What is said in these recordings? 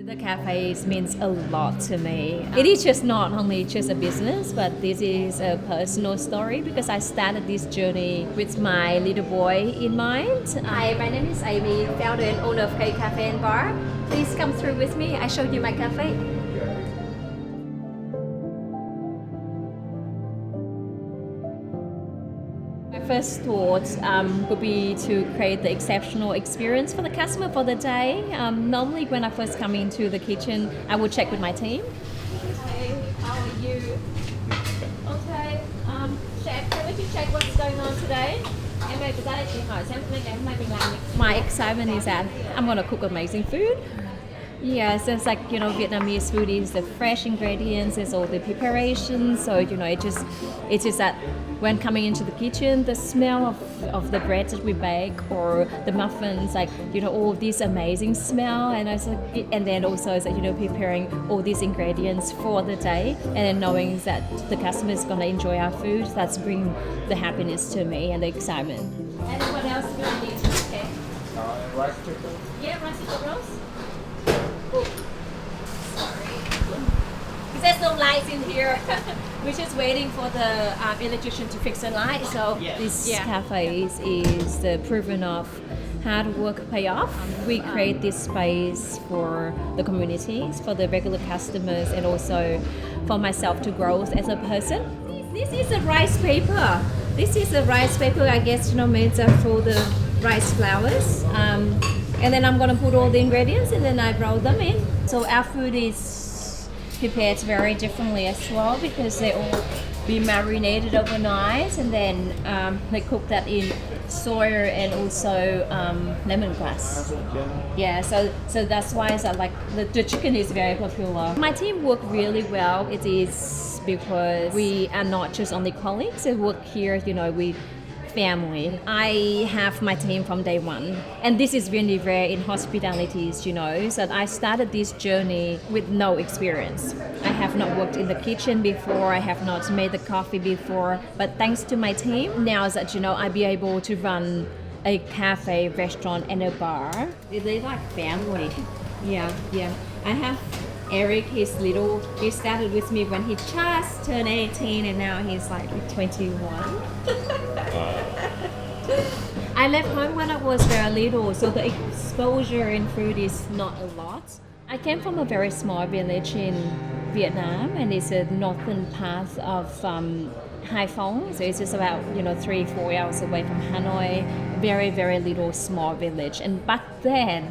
The cafe means a lot to me. It is just not only just a business, but this is a personal story because I started this journey with my little boy in mind. Hi, my name is Amy, founder and owner of K-Cafe and Bar. Please come through with me. I show you my cafe. My first thought would be to create the exceptional experience for the customer for the day. Normally when I first come into the kitchen, I will check with my team. Hey, how are you? Okay, chef, can we check what's going on today? My excitement is that I'm going to cook amazing food. Yeah, so it's like, Vietnamese food is the fresh ingredients, it's all the preparations. So, it's just that when coming into the kitchen, the smell of the bread that we bake or the muffins, all this amazing smell. And then also, preparing all these ingredients for the day. And then knowing that the customer is going to enjoy our food, that's bring the happiness to me and the excitement. And what else do I need? Okay. Rice chicken? Yeah, rice chicken rolls. Sorry. There's no lights in here. We're just waiting for the electrician to fix the light. So this cafe is the proven of hard work pay off. We create this space for the communities, for the regular customers, and also for myself to grow as a person. This is a rice paper. This is a rice paper, I guess, made for the rice flours. And then I'm gonna put all the ingredients and then I roll them in. So our food is prepared very differently as well because they all be marinated overnight and then they cook that in soya and also lemongrass. Yeah, so that's why it's like the chicken is very popular. My team work really well. It is because we are not just only colleagues. We work here, we family. I have my team from day one, and this is really rare in hospitalities, so I started this journey with no experience. I have not worked in the kitchen before, I have not made the coffee before, but thanks to my team, now that, I be able to run a cafe, restaurant, and a bar. They like family. Yeah. I have Eric, he started with me when he just turned 18 and now he's like 21. I left home when I was very little, so the exposure in food is not a lot. I came from a very small village in Vietnam and it's a northern part of Hai Phong, so it's just about 3-4 hours away from Hanoi. Very, very little small village. And back then,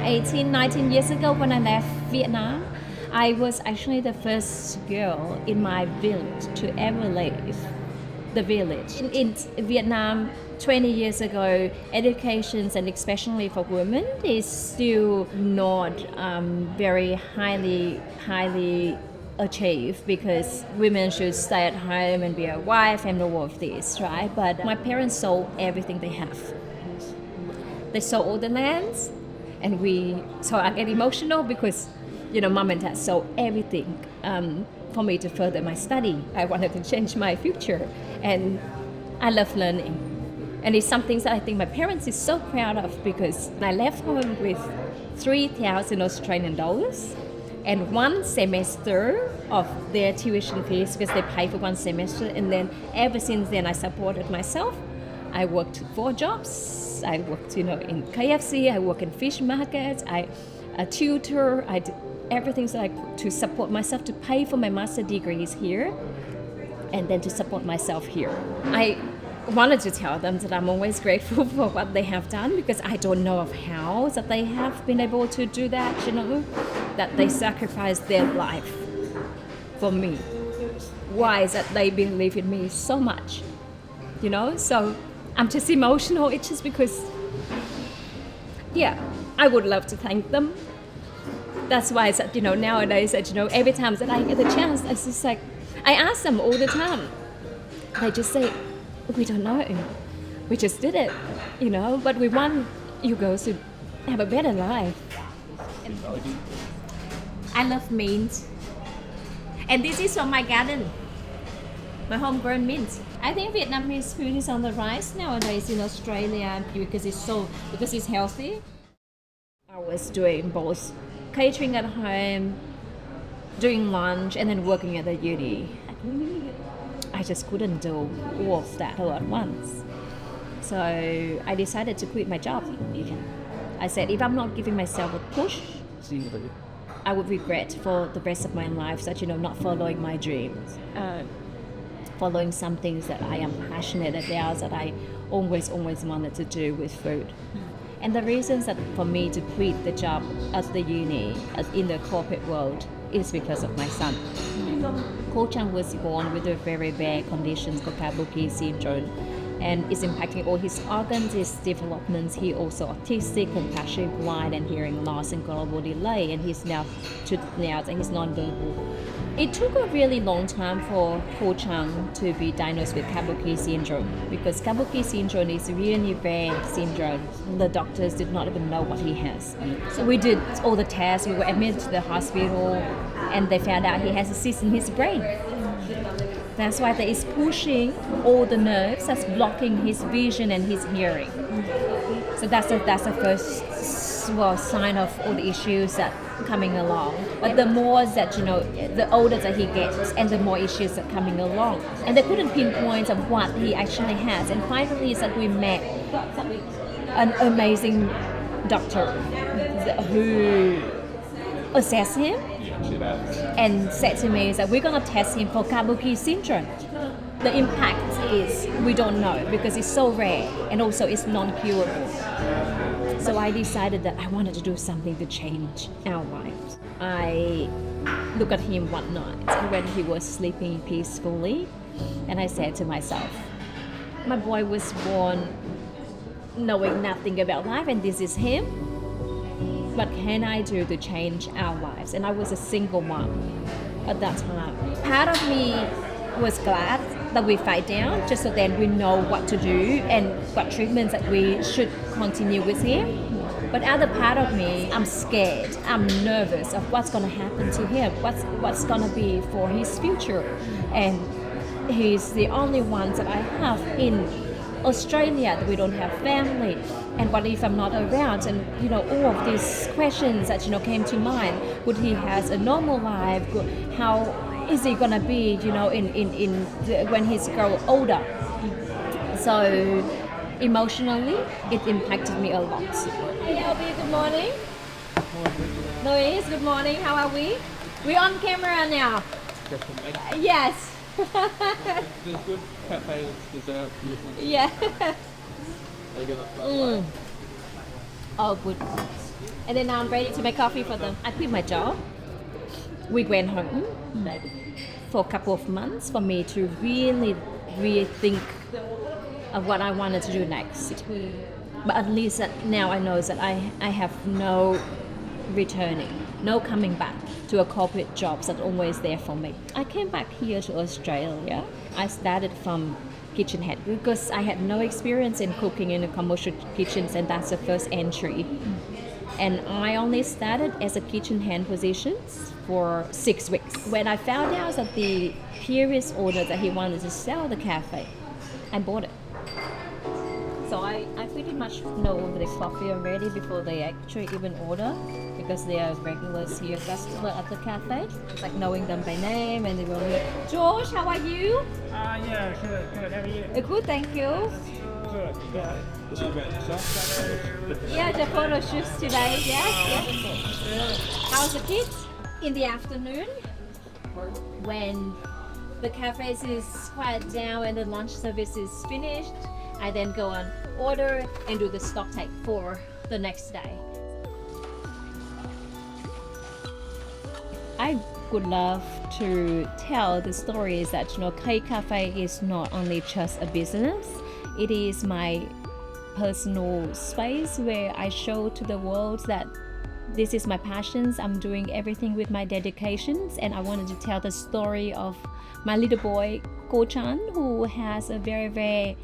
18-19 years ago when I left Vietnam, I was actually the first girl in my village to ever leave the village. In Vietnam, 20 years ago, education, and especially for women, is still not very highly achieved because women should stay at home and be a wife and all of this, right? But my parents sold everything they have. They sold all the lands. So I get emotional because, mom and dad sold everything for me to further my study. I wanted to change my future, and I love learning. And it's something that I think my parents is so proud of because I left home with 3,000 Australian dollars and one semester of their tuition fees because they pay for one semester. And then ever since then, I supported myself. I worked 4 jobs. I worked, in KFC. I work in fish markets. I tutor. I did everything to support myself, to pay for my master degrees here, and then to support myself here. I wanted to tell them that I'm always grateful for what they have done because I don't know of how that they have been able to do that. That they sacrificed their life for me. Why is that they believe in me so much? So I'm just emotional. It's just because, I would love to thank them. That's why I said, nowadays, every time that I get the chance, it's just like, I ask them all the time. They just say, we don't know. We just did it, but we want you girls to have a better life. And I love mint. And this is from my garden. My homegrown mint. I think Vietnamese food is on the rise nowadays in Australia because it's healthy. was doing both catering at home, doing lunch, and then working at the uni. I just couldn't do all of that all at once. So I decided to quit my job. I said, if I'm not giving myself a push, I would regret for the rest of my life that, not following my dreams, following some things that I am passionate about, that I always wanted to do with food. And the reasons that for me to quit the job at the uni, in the corporate world, is because of my son. Ko Chang was born with a very rare condition called Kabuki syndrome, and it's impacting all his organs, his developments. He also autistic and partially blind and hearing loss and global delay, and he's now non-verbal. It took a really long time for Ko Chang to be diagnosed with Kabuki syndrome, because Kabuki syndrome is a really rare syndrome. The doctors did not even know what he has. So we did all the tests, we were admitted to the hospital, and they found out he has a cyst in his brain. That's why that is pushing all the nerves, that's blocking his vision and his hearing. So that's the first sign of all the issues that coming along. But the more that the older that he gets, and the more issues that coming along, and they couldn't pinpoint of what he actually has. And finally, is that we met an amazing doctor who assessed him and said to me that we're going to test him for Kabuki syndrome. The impact is we don't know, because it's so rare and also it's non-curable. So I decided that I wanted to do something to change our lives. I looked at him one night when he was sleeping peacefully, and I said to myself, my boy was born knowing nothing about life, and this is him. What can I do to change our lives? And I was a single mom at that time. Part of me was glad that we fight down, just so then we know what to do and what treatments that we should continue with him. But other part of me, I'm scared, I'm nervous of what's going to happen to him, what's going to be for his future. And he's the only one that I have in Australia, that we don't have family. And what if I'm not around? And all of these questions that came to mind. Would he has a normal life? How is he gonna be? When he's grow older? So emotionally, it impacted me a lot. Hey, Albie, good morning. Louise, good morning. How are we? We're on camera now. Yes. There's good cafe dessert. Yeah. Oh, good. And then now I'm ready to make coffee for them. I quit my job. We went home for a couple of months for me to really think of what I wanted to do next. But at least that now I know that I have no returning, no coming back to a corporate job that's always there for me. I came back here to Australia. I started from kitchen head because I had no experience in cooking in a commercial kitchens, and that's the first entry. And I only started as a kitchen hand position for 6 weeks. When I found out that the previous owner that he wanted to sell the cafe, I bought it. So I pretty much know the coffee already before they actually even order, because they are regulars here, customer at the cafe. It's like knowing them by name, and they will be, George, how are you? Yeah, good. How are you? Good, thank you. Good. This is about yourself? Yeah, the photo shoots today, yes. How's the kids? In the afternoon, when the cafe is quiet down and the lunch service is finished, I then go on order and do the stock take for the next day. I would love to tell the stories that K-Cafe is not only just a business, it is my personal space where I show to the world that this is my passions. I'm doing everything with my dedications, and I wanted to tell the story of my little boy Ko Chan, who has a very rare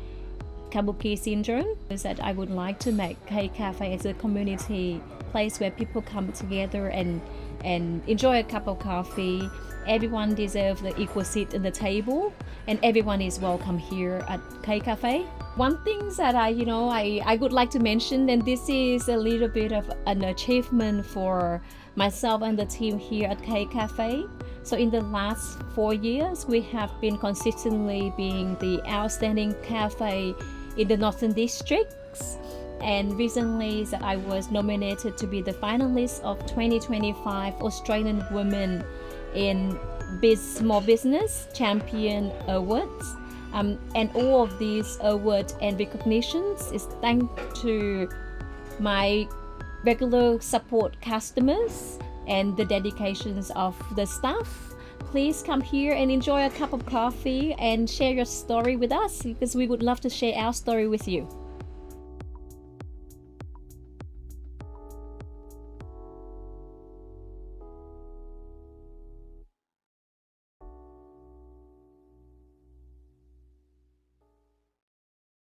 Kabuki syndrome. Is that I would like to make K-Cafe as a community place where people come together and enjoy a cup of coffee. Everyone deserves the equal seat at the table, and everyone is welcome here at K-Cafe. One thing that I would like to mention, and this is a little bit of an achievement for myself and the team here at K-Cafe. So in the last 4 years, we have been consistently being the outstanding cafe in the Northern Districts. And recently that I was nominated to be the finalist of 2025 Australian Women in Small Business Champion Awards. And all of these awards and recognitions is thanks to my regular support customers and the dedications of the staff. Please come here and enjoy a cup of coffee and share your story with us, because we would love to share our story with you.